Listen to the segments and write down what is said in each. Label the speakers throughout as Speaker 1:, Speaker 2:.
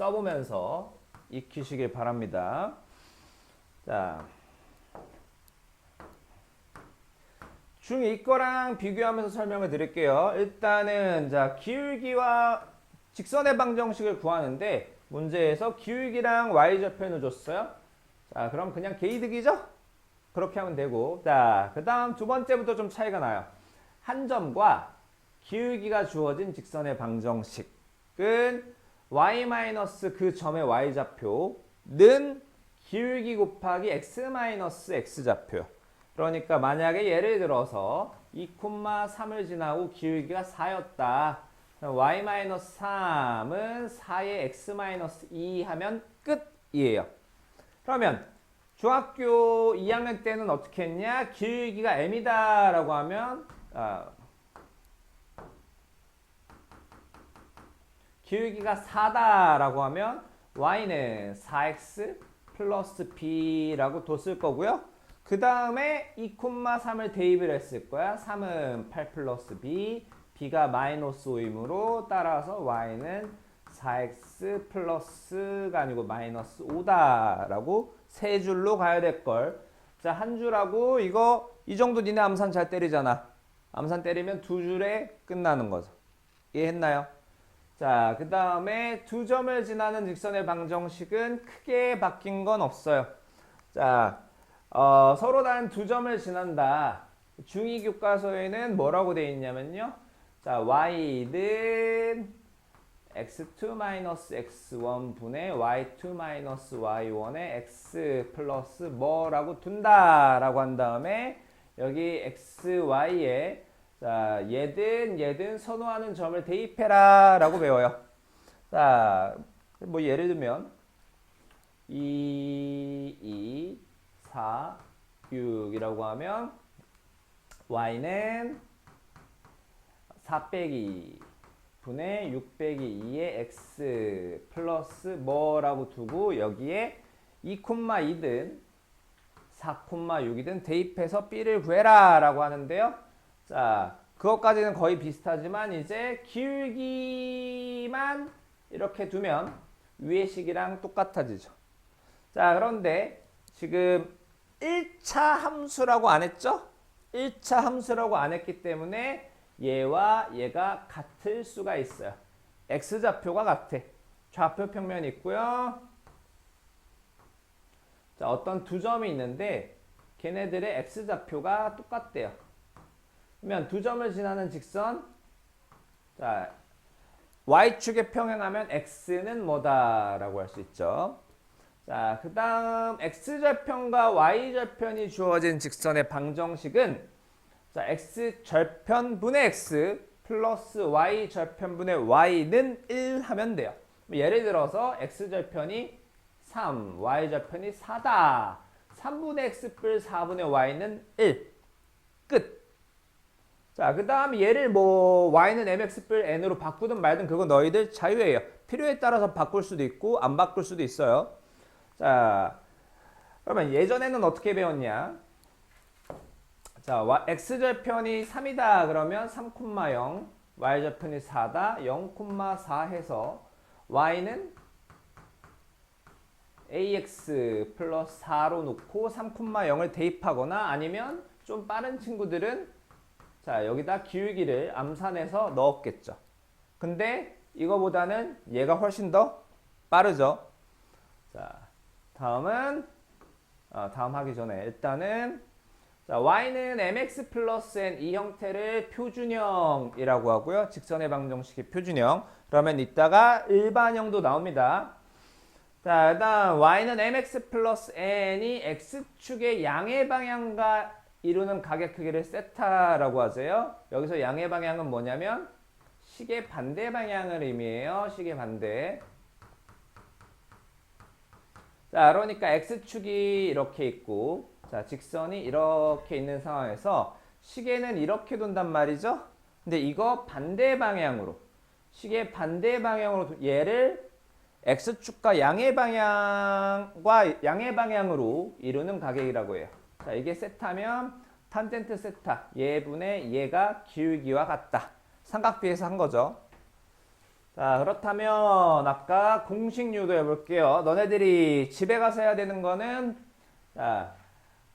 Speaker 1: 써보면서 익히시길 바랍니다. 자, 중2 거랑 비교하면서 설명을 드릴게요. 일단은 자, 기울기와 직선의 방정식을 구하는데 문제에서 기울기랑 y좌표를 줬어요. 자, 그럼 그냥 개이득이죠? 그렇게 하면 되고, 자, 그 다음 두 번째부터 좀 차이가 나요. 한 점과 기울기가 주어진 직선의 방정식은 y 마이너스 그 점의 y좌표는 기울기 곱하기 x-x좌표. 그러니까 만약에 예를 들어서 2,3을 지나고 기울기가 4였다. y-3은 4의 x-2 하면 끝이에요. 그러면 중학교 2학년 때는 어떻게 했냐? 기울기가 m이다 라고 하면 기울기가 4다 라고 하면 y는 4x 플러스 b라고 뒀을 거고요. 그 다음에 2,3을 대입을 했을 거야. 3은 8 플러스 b, b가 마이너스 5이므로 따라서 y는 4x 플러스가 아니고 마이너스 5다 라고 세 줄로 가야 될 걸. 자, 한 줄하고 이거 이 정도 니네 암산 잘 때리잖아. 암산 때리면 두 줄에 끝나는 거죠. 이해했나요? 자, 그 다음에 두 점을 지나는 직선의 방정식은 크게 바뀐 건 없어요. 자, 서로 다른 두 점을 지난다. 중2 교과서에는 뭐라고 되어 있냐면요. 자, y는 x2-x1 분의 y2-y1의 x 플러스 뭐라고 둔다라고 한 다음에 여기 x, y에 자, 얘든 선호하는 점을 대입해라 라고 배워요. 자, 뭐 예를 들면 2, 4, 6이라고 하면 y는 4 빼기 분의 6 빼기 2의 x 플러스 뭐라고 두고 여기에 2,2든 4,6이든 대입해서 b를 구해라 라고 하는데요. 자, 그것까지는 거의 비슷하지만 이제 기울기만 이렇게 두면 위의 식이랑 똑같아지죠. 자, 그런데 지금 1차 함수라고 안 했죠? 1차 함수라고 안 했기 때문에 얘와 얘가 같을 수가 있어요. x좌표가 같아. 좌표 평면이 있고요. 자, 어떤 두 점이 있는데 걔네들의 x좌표가 똑같대요. 그러면 두 점을 지나는 직선, 자, y축에 평행하면 x는 뭐다라고 할 수 있죠. 자, 그 다음 x절편과 y절편이 주어진 직선의 방정식은 자, x절편분의 x 플러스 y절편분의 y는 1 하면 돼요. 예를 들어서 x절편이 3, y절편이 4다. 3분의 x 뿔 4분의 y는 1. 끝. 자, 그 다음 얘를 뭐 y는 mx 뿔 n으로 바꾸든 말든 그거 너희들 자유예요. 필요에 따라서 바꿀 수도 있고 안 바꿀 수도 있어요. 자, 그러면 예전에는 어떻게 배웠냐? 자, x절편이 3이다 그러면 3,0, y절편이 4다 0,4 해서 y는 ax 플러스 4로 놓고 3,0을 대입하거나 아니면 좀 빠른 친구들은 자, 여기다 기울기를 암산해서 넣었겠죠. 근데 이거보다는 얘가 훨씬 더 빠르죠. 자, 다음은 다음 하기 전에 일단은 자, y는 mx 플러스 n 이 형태를 표준형이라고 하고요. 직선의 방정식이 표준형. 그러면 이따가 일반형도 나옵니다. 자, 일단 y는 mx 플러스 n이 x축의 양의 방향과 이루는 각의 크기를 세타라고 하세요. 여기서 양의 방향은 뭐냐면 식의 반대 방향을 의미해요. 식의 반대. 자, 그러니까 x축이 이렇게 있고 자, 직선이 이렇게 있는 상황에서 시계는 이렇게 돈단 말이죠. 근데 이거 반대 방향으로 시계 반대 방향으로 얘를 x축과 양의 방향으로 이루는 가격이라고 해요. 자, 이게 세타면 탄젠트 세타 얘분의 얘가 기울기와 같다. 삼각비에서 한 거죠. 자, 그렇다면 아까 공식 유도해 볼게요. 너네들이 집에 가서 해야 되는 거는 자,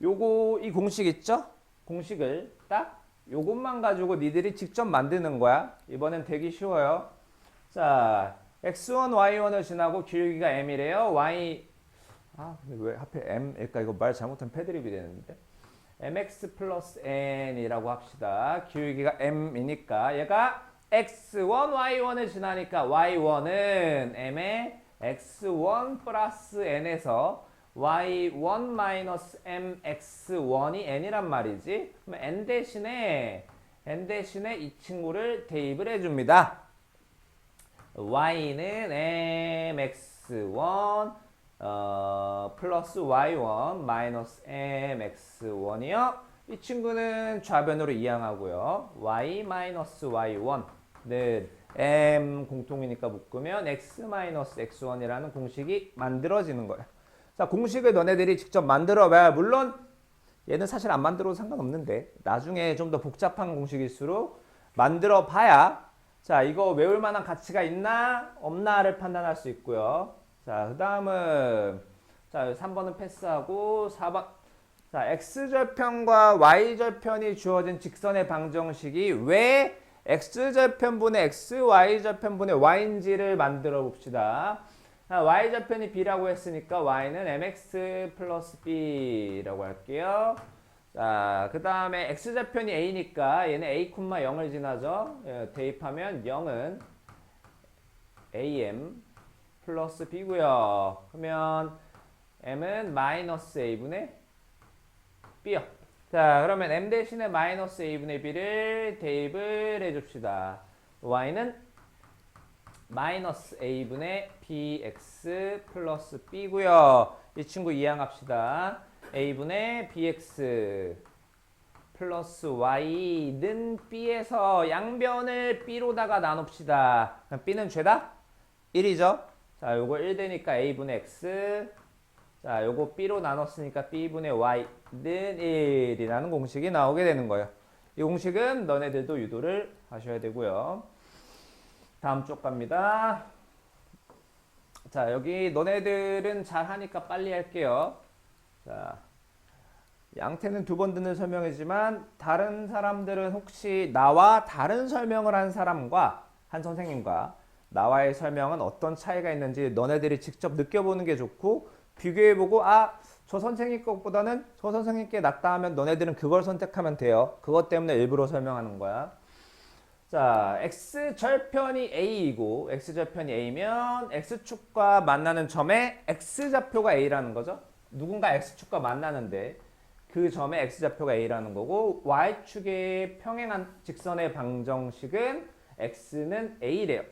Speaker 1: 요거 이 공식 있죠? 공식을 딱 요것만 가지고 니들이 직접 만드는 거야. 이번엔 되게 쉬워요. 자, x1, y1을 지나고 기울기가 m이래요. 근데 왜 하필 m일까? 이거 말 잘못하면 패드립이 되는데. mx 플러스 n이라고 합시다. 기울기가 m이니까 얘가 x1, y1을 지나니까 y1은 m의 x1 플러스 n에서 y1 마이너스 mx1이 n이란 말이지. 그럼 n 대신에 이 친구를 대입을 해줍니다. y는 mx1 플러스 y1 마이너스 mx1이요. 이 친구는 좌변으로 이항하고요. y 마이너스 y1는 m 공통이니까 묶으면 x 마이너스 x1이라는 공식이 만들어지는 거예요. 자, 공식을 너네들이 직접 만들어봐야, 물론 얘는 사실 안 만들어도 상관없는데 나중에 좀 더 복잡한 공식일수록 만들어봐야 자, 이거 외울 만한 가치가 있나 없나를 판단할 수 있고요. 자, 그 다음은 자, 3번은 패스하고 4번 자, x절편과 y절편이 주어진 직선의 방정식이 왜 x절편분의 x, y절편분의 y인지를 만들어 봅시다. 자, y절편이 b라고 했으니까 y는 mx 플러스 b라고 할게요. 자, 그 다음에 x절편이 a니까 얘는 a, 0을 지나죠. 대입하면 0은 am 플러스 b고요. 그러면 m은 마이너스 a분의 b요. 자, 그러면 m 대신에 마이너스 a분의 b를 대입을 해줍시다. y는 마이너스 a분의 bx 플러스 b고요. 이 친구 이항합시다. a분의 bx 플러스 y는 b에서 양변을 b로다가 나눕시다. 그럼 b는 죄다? 1이죠. 자, 요거 1 되니까 a분의 x. 자, 요거 b로 나눴으니까 b분의 y는 1이라는 공식이 나오게 되는 거예요. 이 공식은 너네들도 유도를 하셔야 되고요. 다음 쪽 갑니다. 자, 여기 너네들은 잘하니까 빨리 할게요. 자, 양태는 2번 듣는 설명이지만 다른 사람들은 혹시 나와 다른 설명을 한 사람과 한 선생님과 나와의 설명은 어떤 차이가 있는지 너네들이 직접 느껴보는 게 좋고 비교해보고 저 선생님 것보다는 저 선생님께 낫다 하면 너네들은 그걸 선택하면 돼요. 그것 때문에 일부러 설명하는 거야. 자, x절편이 a이고 x절편이 a면 x축과 만나는 점에 x좌표가 a라는 거죠. 누군가 x축과 만나는데 그 점에 x좌표가 a라는 거고 y축에 평행한 직선의 방정식은 x는 a래요.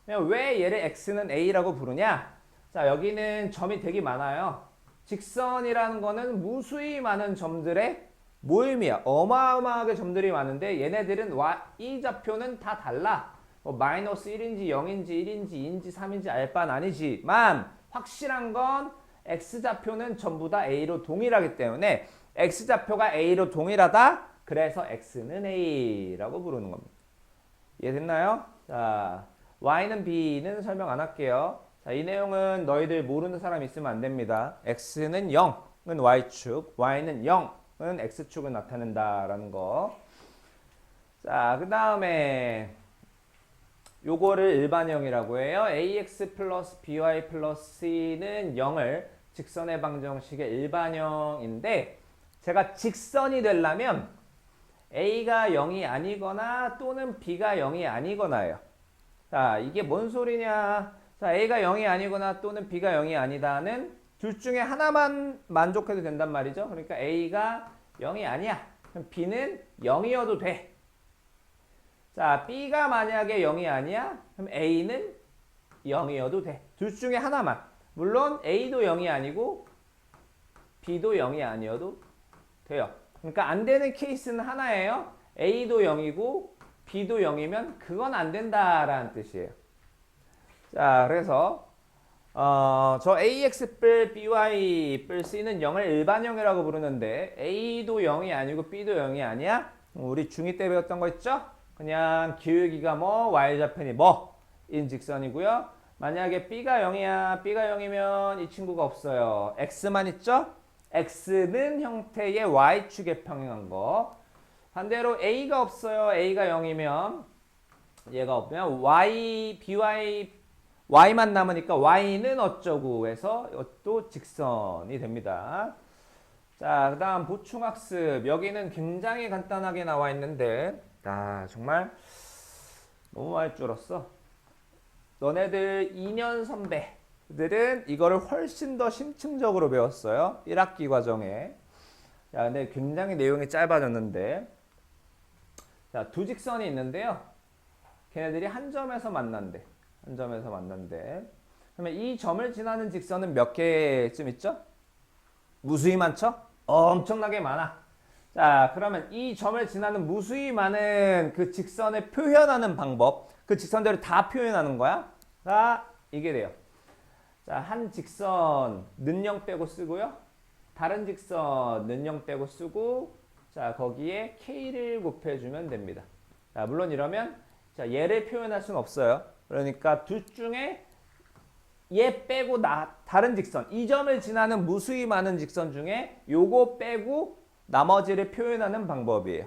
Speaker 1: 왜 얘를 x는 a라고 부르냐? 자, 여기는 점이 되게 많아요. 직선이라는 거는 무수히 많은 점들의 모임이야. 어마어마하게 점들이 많은데 얘네들은 이 좌표는 다 달라. 마이너스 1인지 0인지 1인지 2인지 3인지 알 바는 아니지만 확실한 건 x좌표는 전부 다 a로 동일하기 때문에 x좌표가 a로 동일하다. 그래서 x는 a라고 부르는 겁니다. 이해됐나요? 자, y는 b는 설명 안 할게요. 자, 이 내용은 너희들 모르는 사람 있으면 안 됩니다. x는 0은 y축, y는 0은 x축을 나타낸다라는 거. 자, 그 다음에 요거를 일반형이라고 해요. ax 플러스 by 플러스 c는 0을 직선의 방정식의 일반형인데 제가 직선이 되려면 a가 0이 아니거나 또는 b가 0이 아니거나예요. 자, 이게 뭔 소리냐? 자, a가 0이 아니거나 또는 b가 0이 아니다는 둘 중에 하나만 만족해도 된단 말이죠. 그러니까 a가 0이 아니야. 그럼 b는 0이어도 돼. 자, b가 만약에 0이 아니야? 그럼 a는 0이어도 돼. 둘 중에 하나만. 물론 a도 0이 아니고 b도 0이 아니어도 돼요. 그러니까 안 되는 케이스는 하나예요. a도 0이고 b도 0이면 그건 안 된다라는 뜻이에요. 자, 그래서 저 ax 뿔 by 뿔 c는 0을 일반형이라고 부르는데 a도 0이 아니고 b도 0이 아니야? 우리 중2 때 배웠던 거 있죠? 그냥 기울기가 뭐 y좌편이 뭐 인 직선이고요. 만약에 B가 0이야. B가 0이면 이 친구가 없어요. X만 있죠? X는 형태의 Y축에 평행한 거. 반대로 A가 없어요. A가 0이면 얘가 없으면 Y, BY, Y만 남으니까 Y는 어쩌고 해서 이것도 직선이 됩니다. 자, 그 다음 보충학습. 여기는 굉장히 간단하게 나와 있는데 정말 너무 많이 줄었어. 너네들 2년 선배들은 이거를 훨씬 더 심층적으로 배웠어요. 1학기 과정에. 자, 근데 굉장히 내용이 짧아졌는데 자, 두 직선이 있는데요. 걔네들이 한 점에서 만난대. 한 점에서 만난대. 그러면 이 점을 지나는 직선은 몇 개쯤 있죠? 무수히 많죠? 엄청나게 많아. 자, 그러면 이 점을 지나는 무수히 많은 그 직선을 표현하는 방법, 그 직선대로 다 표현하는 거야. 자, 이게 돼요. 자, 한 직선 는영 빼고 쓰고요. 다른 직선 는영 빼고 쓰고, 자, 거기에 K를 곱해주면 됩니다. 자, 물론 이러면 자, 얘를 표현할 수는 없어요. 그러니까 둘 중에 얘 빼고 다른 직선, 이 점을 지나는 무수히 많은 직선 중에 요거 빼고 나머지를 표현하는 방법이에요.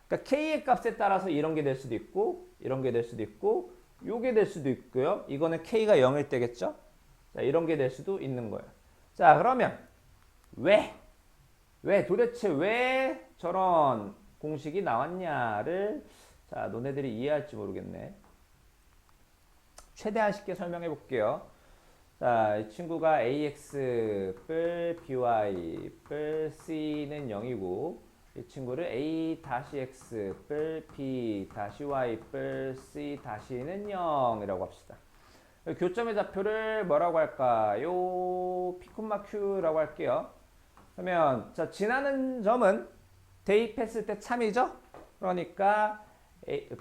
Speaker 1: 그러니까 K의 값에 따라서 이런 게 될 수도 있고 이런 게 될 수도 있고 요게 될 수도 있고요. 이거는 K가 0일 때겠죠. 자, 이런 게 될 수도 있는 거예요. 자, 그러면 도대체 왜 저런 공식이 나왔냐를 자, 너네들이 이해할지 모르겠네. 최대한 쉽게 설명해 볼게요. 자, 이 친구가 ax 뿔 by 뿔 c는 0이고 이 친구를 a 다시 x 뿔 b 다시 y 뿔 c 다시는 0이라고 합시다. 교점의 좌표를 뭐라고 할까요? p, q라고 할게요. 그러면 자, 지나는 점은 대입했을 때 참이죠? 그러니까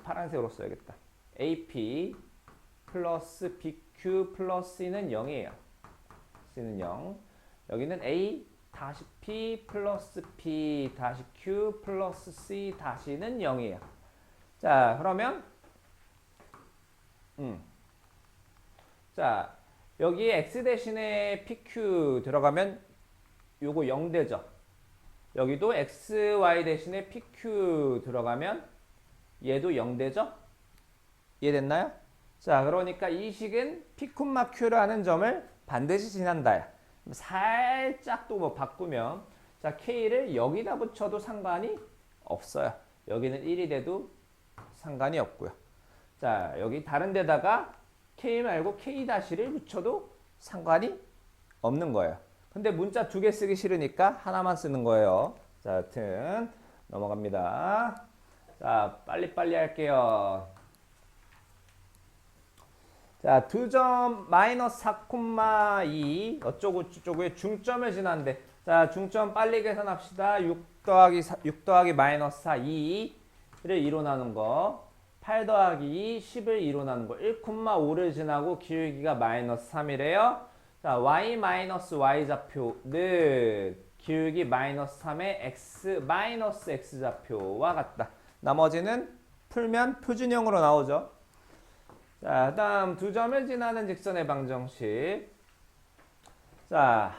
Speaker 1: 파란색으로 써야겠다. ap 플러스 bq 플러스 c는 0이에요. c는 0. 여기는 a 다시 p 플러스 p 다시 q 플러스 c 다시는 0이에요. 자, 그러면 자, 여기 x 대신에 pq 들어가면 요거 0 되죠. 여기도 xy 대신에 pq 들어가면 얘도 0 되죠. 이해됐나요? 자, 그러니까 이 식은 p, q라는 점을 반드시 지난다. 살짝 또 뭐 바꾸면 자, k를 여기다 붙여도 상관이 없어요. 여기는 1이 돼도 상관이 없고요. 자, 여기 다른 데다가 k 말고 k-를 붙여도 상관이 없는 거예요. 근데 문자 2개 쓰기 싫으니까 하나만 쓰는 거예요. 자, 여튼 넘어갑니다. 자, 빨리빨리 할게요. 자, 2점 마이너스 4,2 어쩌고 저쩌고의 중점을 지난데 자, 중점 빨리 계산합시다. 6 더하기 마이너스 4, 2를 2로 나눈 거 8 더하기 2, 10을 2로 나눈 거 1,5를 지나고 기울기가 마이너스 3이래요. 자, y 마이너스 y 좌표는 기울기 마이너스 3의 x 마이너스 x 좌표와 같다. 나머지는 풀면 표준형으로 나오죠. 자, 다음 2점을 지나는 직선의 방정식. 자,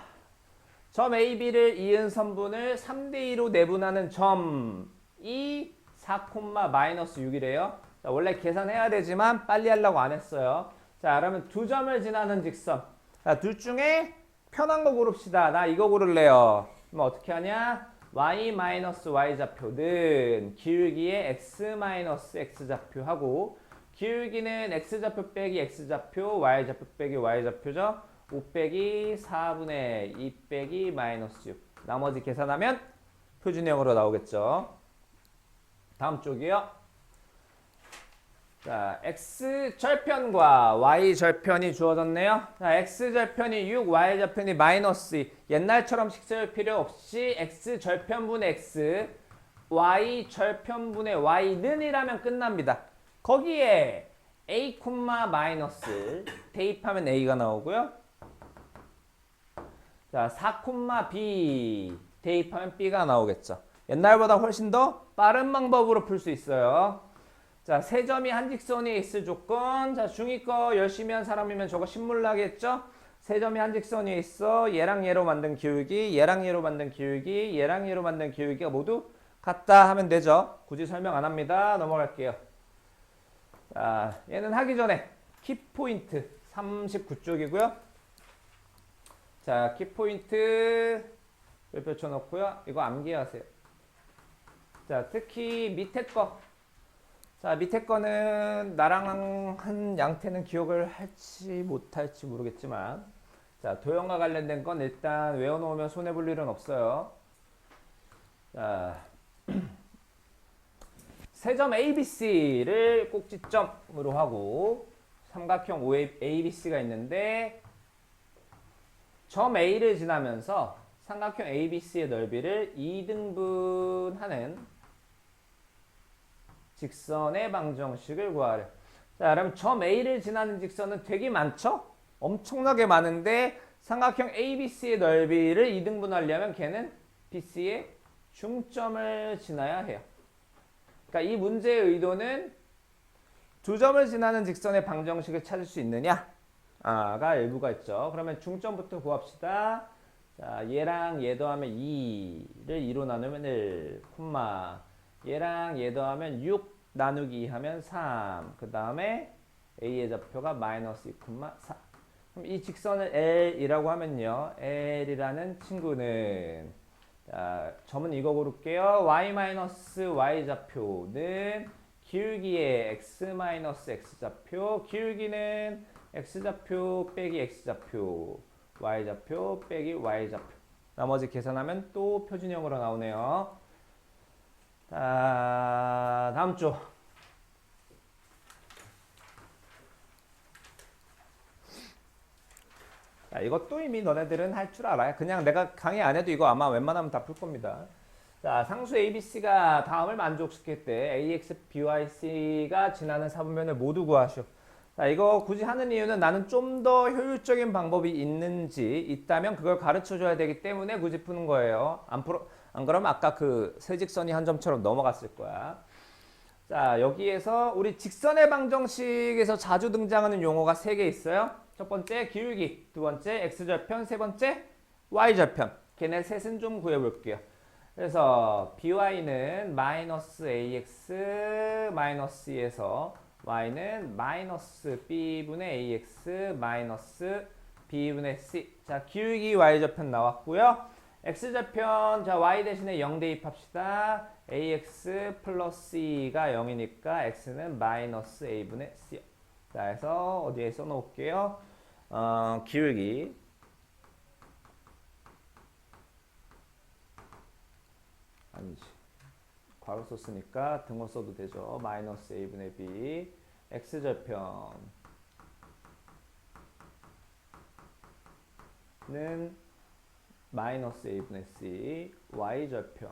Speaker 1: 점 AB를 이은 선분을 3대2로 내분하는 점이 4, 마이너스 6이래요. 자, 원래 계산해야 되지만 빨리 하려고 안 했어요. 자, 그러면 2점을 지나는 직선. 자, 둘 중에 편한 거 고릅시다. 나 이거 고를래요. 그럼 어떻게 하냐? y 마이너스 y 좌표는 기울기의 x 마이너스 x 좌표하고 기울기는 x좌표 빼기 x좌표, y좌표 빼기 y좌표죠. 5 빼기 4분의 2 빼기 마이너스 6. 나머지 계산하면 표준형으로 나오겠죠. 다음 쪽이요. 자, x절편과 y절편이 주어졌네요. 자, x절편이 6, y절편이 마이너스 2. 옛날처럼 식세울 필요 없이 x절편분의 x, y절편분의 y는 이라면 끝납니다. 거기에 a, 마이너스 대입하면 a가 나오고요. 자, 4, b 대입하면 b가 나오겠죠. 옛날보다 훨씬 더 빠른 방법으로 풀 수 있어요. 자, 세 점이 한 직선에 있을 조건. 자, 중2 거 열심히 한 사람이면 저거 신물나겠죠? 세 점이 한 직선에 있어. 얘랑 얘로 만든 기울기, 얘랑 얘로 만든 기울기, 얘랑 얘로 만든 기울기가 모두 같다 하면 되죠. 굳이 설명 안 합니다. 넘어갈게요. 자, 얘는 하기 전에 키포인트 39쪽이고요. 자, 키포인트 별표 쳐놓고요. 이거 암기하세요. 자, 특히 밑에 거. 자, 밑에 거는 나랑 한 양태는 기억을 할지 못할지 모르겠지만, 자, 도형과 관련된 건 일단 외워놓으면 손해볼 일은 없어요. 자, 세점 ABC를 꼭지점으로 하고 삼각형 ABC가 있는데 점 A를 지나면서 삼각형 ABC의 넓이를 2등분하는 직선의 방정식을 구하래. 자, 그럼 점 A를 지나는 직선은 되게 많죠? 엄청나게 많은데 삼각형 ABC의 넓이를 2등분하려면 걔는 BC의 중점을 지나야 해요. 그러니까 이 문제의 의도는 두 점을 지나는 직선의 방정식을 찾을 수 있느냐가 일부가 있죠. 그러면 중점부터 구합시다. 자, 얘랑 얘 더하면 2를 2로 나누면 1, 얘랑 얘 더하면 6 나누기 2 하면 3. 그 다음에 A의 좌표가 마이너스 2,4. 그럼 이 직선을 L이라고 하면요. L이라는 친구는 자, 점은 이거 고를게요. y-y 좌표는 기울기의 x-x 좌표, 기울기는 x좌표 빼기 x좌표, y좌표 빼기 y좌표. 나머지 계산하면 또 표준형으로 나오네요. 자, 다음 주. 자, 이것도 이미 너네들은 할 줄 알아요. 그냥 내가 강의 안 해도 이거 아마 웬만하면 다 풀 겁니다. 자, 상수 ABC가 다음을 만족시킬 때 AX, BYC가 지나는 사분면을 모두 구하시오. 자, 이거 굳이 하는 이유는 나는 좀 더 효율적인 방법이 있는지 있다면 그걸 가르쳐 줘야 되기 때문에 굳이 푸는 거예요. 안 그러면 아까 그 세직선이 한 점처럼 넘어갔을 거야. 자, 여기에서 우리 직선의 방정식에서 자주 등장하는 용어가 3개 있어요. 첫 번째 기울기, 두 번째 x절편, 세 번째 y절편. 걔네 셋은 좀 구해볼게요. 그래서 by는 마이너스 ax 마이너스 2에서 y는 마이너스 b분의 ax 마이너스 b분의 c. 자, 기울기 y절편 나왔고요. x절편, 자, y 대신에 0 대입합시다. ax 플러스 2가 0이니까 x는 마이너스 a분의 c. 자, 해서 어디에 써놓을게요. 기울기 아니지. 괄호 썼으니까 등호 써도 되죠. 마이너스 a분의 b. x절편은 마이너스 a분의 c. y절편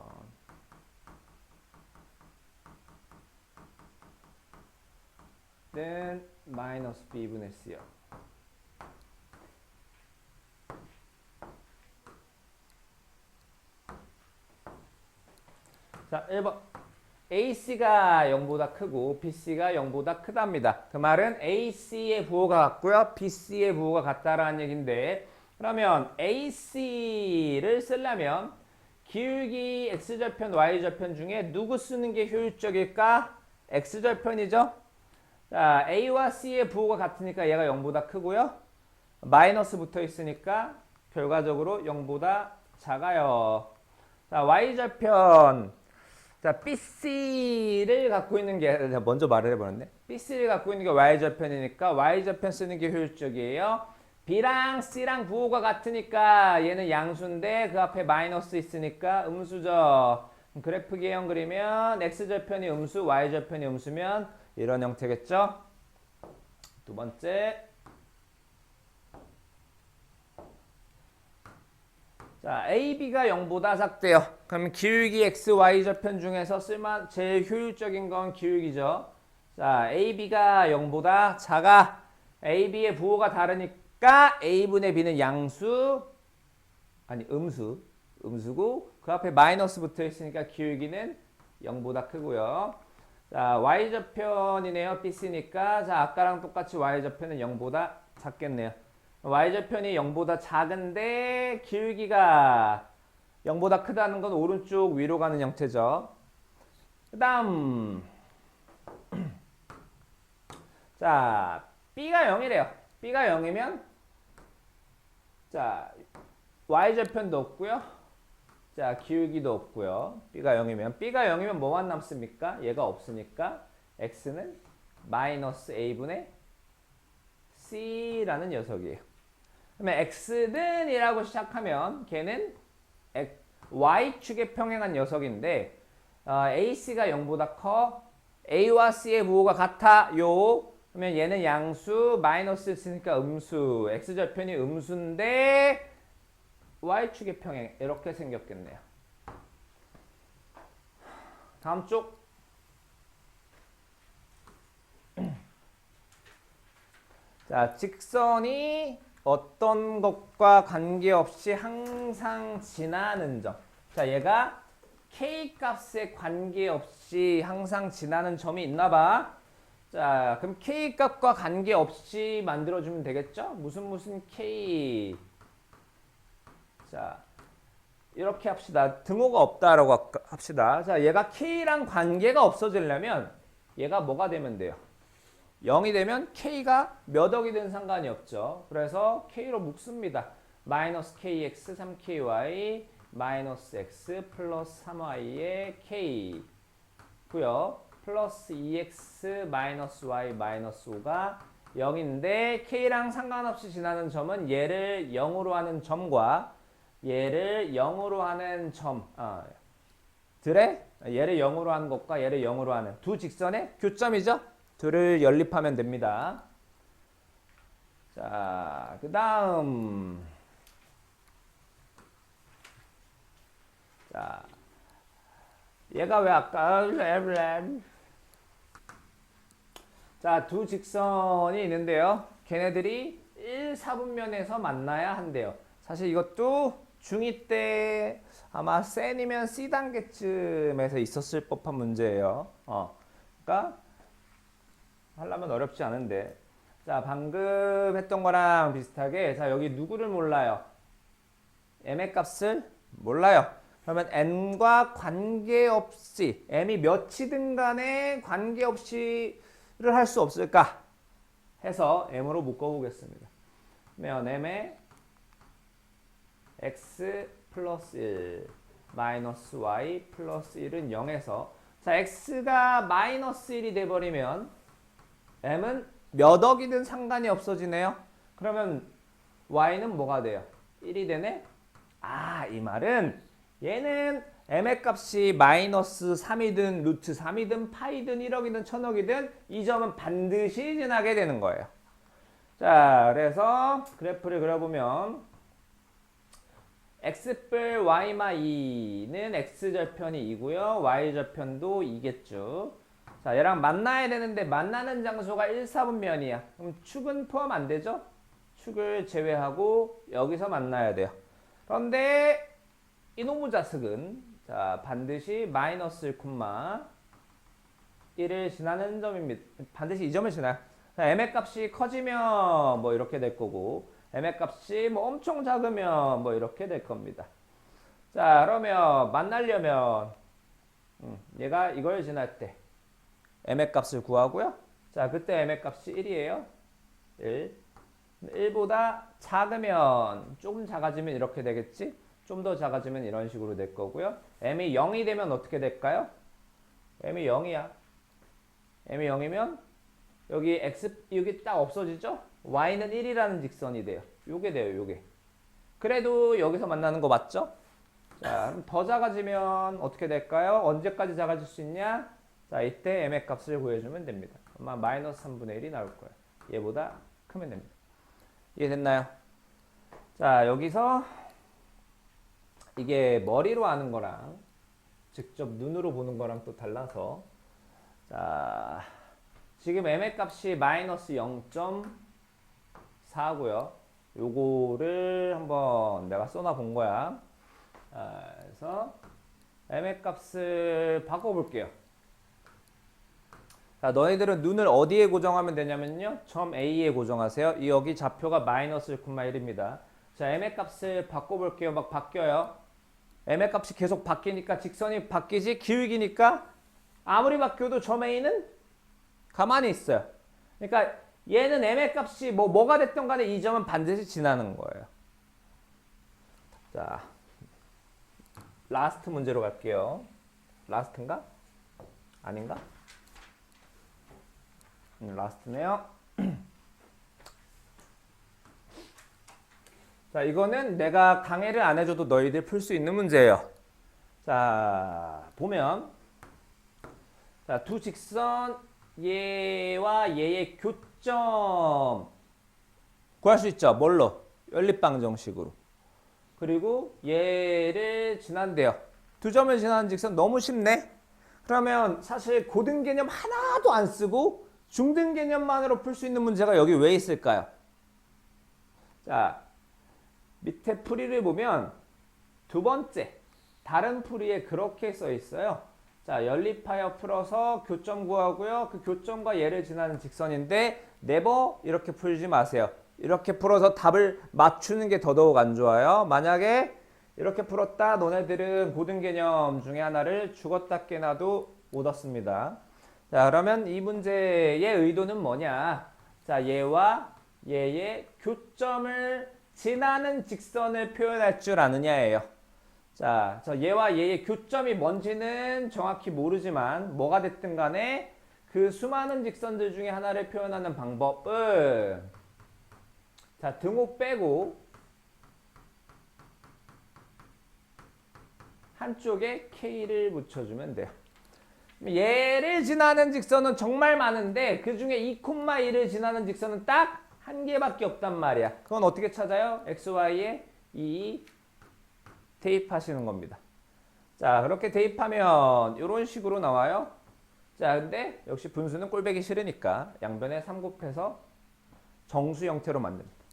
Speaker 1: 는 마이너스 b분의 c요. 자, 1번. AC가 0보다 크고 BC가 0보다 크답니다. 그 말은 AC의 부호가 같고요. BC의 부호가 같다라는 얘기인데, 그러면 AC를 쓰려면 기울기 X절편, Y절편 중에 누구 쓰는 게 효율적일까? X절편이죠. 자, A와 C의 부호가 같으니까 얘가 0보다 크고요. 마이너스 붙어 있으니까 결과적으로 0보다 작아요. 자, Y절편. 자, BC를 갖고 있는 게, 먼저 말을 해버렸네. BC를 갖고 있는 게 Y절편이니까 Y절편 쓰는 게 효율적이에요. B랑 C랑 부호가 같으니까 얘는 양수인데 그 앞에 마이너스 있으니까 음수죠. 그래프 개형 그리면 X절편이 음수, Y절편이 음수면 이런 형태겠죠. 두 번째. 자, AB가 0보다 작대요. 그럼 기울기 X, Y절편 중에서 제일 효율적인 건 기울기죠. 자, AB가 0보다 작아. AB의 부호가 다르니까 A분의 B는 양수, 아니 음수고 그 앞에 마이너스 붙어 있으니까 기울기는 0보다 크고요. 자, y좌편이네요. BC니까. 자, 아까랑 똑같이 y좌편은 0보다 작겠네요. y좌편이 0보다 작은데 기울기가 0보다 크다는 건 오른쪽 위로 가는 형태죠. 그 다음 자, B가 0이래요. B가 0이면 자, y좌편도 없고요. 자, 기울기도 없고요. B가 0이면 뭐만 남습니까? 얘가 없으니까 X는 마이너스 A분의 C라는 녀석이에요. 그러면 X는 이라고 시작하면 걔는 Y축에 평행한 녀석인데 AC가 0보다 커. A와 C의 부호가 같아요. 그러면 얘는 양수, 마이너스 있으니까 음수, X절편이 음수인데 Y축의 평행 이렇게 생겼겠네요. 다음 쪽. 자, 직선이 어떤 것과 관계없이 항상 지나는 점. 자, 얘가 K값에 관계없이 항상 지나는 점이 있나 봐. 자, 그럼 K값과 관계없이 만들어주면 되겠죠? 무슨 K. 자, 이렇게 합시다. 등호가 없다라고 합시다. 자, 얘가 K랑 관계가 없어지려면 얘가 뭐가 되면 돼요? 0이 되면 K가 몇 억이든 상관이 없죠. 그래서 K로 묶습니다. 마이너스 KX 3KY 마이너스 X 플러스 3Y의 K 고요. 플러스 2X 마이너스 Y 마이너스 5가 0인데 K랑 상관없이 지나는 점은 얘를 0으로 하는 점과 얘를 0으로 하는 점 얘를 0으로 하는 것과 얘를 0으로 하는 두 직선의 교점이죠. 둘을 연립하면 됩니다. 자, 그 다음 자, 얘가 왜 아까 자, 두 직선이 있는데요. 걔네들이 1, 4분면에서 만나야 한대요. 사실 이것도 중2 때 아마 센이면 C단계쯤에서 있었을 법한 문제예요. 그러니까 하려면 어렵지 않은데. 자, 방금 했던 거랑 비슷하게 자, 여기 누구를 몰라요? m의 값을 몰라요. 그러면 n과 관계없이 m이 몇이든 간에 관계없이를 할 수 없을까? 해서 m으로 묶어보겠습니다. 그러면 m의 x 플러스 1 마이너스 y 플러스 1은 0에서 자, x가 마이너스 1이 돼버리면 m은 몇 억이든 상관이 없어지네요. 그러면 y는 뭐가 돼요? 1이 되네? 아, 이 말은 얘는 m의 값이 마이너스 3이든 루트 3이든 파이든 1억이든 1000억이든 이 점은 반드시 지나게 되는 거예요. 자, 그래서 그래프를 그려보면 x뿔 y마 2는 x절편이 2고요. y절편도 2겠죠. 자, 얘랑 만나야 되는데 만나는 장소가 1, 4분면이야. 그럼 축은 포함 안 되죠? 축을 제외하고 여기서 만나야 돼요. 그런데 이놈의 자식은 자, 반드시 마이너스 1, 1을 지나는 점입니다. 반드시 이 점을 지나요. 자, m의 값이 커지면 뭐 이렇게 될 거고 m의 값이 뭐 엄청 작으면 뭐 이렇게 될 겁니다. 자, 그러면 만나려면 얘가 이걸 지날 때 m의 값을 구하고요. 자, 그때 m의 값이 1이에요. 1. 1보다 작으면 조금 작아지면 이렇게 되겠지? 좀 더 작아지면 이런 식으로 될 거고요. m이 0이 되면 어떻게 될까요? m이 0이야. m이 0이면 여기 x 여기 딱 없어지죠? y는 1이라는 직선이 돼요. 요게 돼요. 요게. 그래도 여기서 만나는 거 맞죠? 자, 그럼 더 작아지면 어떻게 될까요? 언제까지 작아질 수 있냐? 자, 이때 m의 값을 구해주면 됩니다. 아마 마이너스 3분의 1이 나올 거예요. 얘보다 크면 됩니다. 이해됐나요? 자, 여기서 이게 머리로 하는 거랑 직접 눈으로 보는 거랑 또 달라서 자, 지금 m의 값이 마이너스 0.4고요. 요거를 한번 내가 써놔 본 거야. 그래서 m의 값을 바꿔볼게요. 자, 너희들은 눈을 어디에 고정하면 되냐면요. 점 A에 고정하세요. 이 여기 좌표가 마이너스 1,1입니다. 자, m의 값을 바꿔볼게요. 막 바뀌어요. m의 값이 계속 바뀌니까 직선이 바뀌지 기울기니까 아무리 바뀌어도 점 A는 가만히 있어요. 그러니까 얘는 m의 값이 뭐가 됐든 간에 이 점은 반드시 지나는 거예요. 자, 라스트 문제로 갈게요. 라스트인가? 아닌가? 라스트네요. 자, 이거는 내가 강의를 안 해줘도 너희들 풀 수 있는 문제예요. 자, 보면 자, 두 직선 얘와 얘의 교점 구할 수 있죠. 뭘로? 연립방정식으로. 그리고 얘를 지난대요. 두 점을 지나는 직선 너무 쉽네. 그러면 사실 고등 개념 하나도 안 쓰고 중등 개념만으로 풀 수 있는 문제가 여기 왜 있을까요? 자, 밑에 풀이를 보면 두 번째 다른 풀이에 그렇게 써 있어요. 자, 연립하여 풀어서 교점 구하고요. 그 교점과 얘를 지나는 직선인데 네버 이렇게 풀지 마세요. 이렇게 풀어서 답을 맞추는 게 더더욱 안 좋아요. 만약에 이렇게 풀었다 너네들은 고등 개념 중에 하나를 죽었다 깨나도 못 얻습니다. 자, 그러면 이 문제의 의도는 뭐냐? 자, 얘와 얘의 교점을 지나는 직선을 표현할 줄 아느냐예요. 자, 저 얘와 얘의 교점이 뭔지는 정확히 모르지만 뭐가 됐든 간에 그 수많은 직선들 중에 하나를 표현하는 방법은 자, 등호 빼고 한쪽에 K를 붙여주면 돼요. 얘를 지나는 직선은 정말 많은데 그 중에 2,1을 지나는 직선은 딱 한 개밖에 없단 말이야. 그건 어떻게 찾아요? XY에 2 대입하시는 겁니다. 자, 그렇게 대입하면 이런 식으로 나와요. 자, 근데 역시 분수는 꼴배기 싫으니까 양변에 3 곱해서 정수 형태로 만듭니다.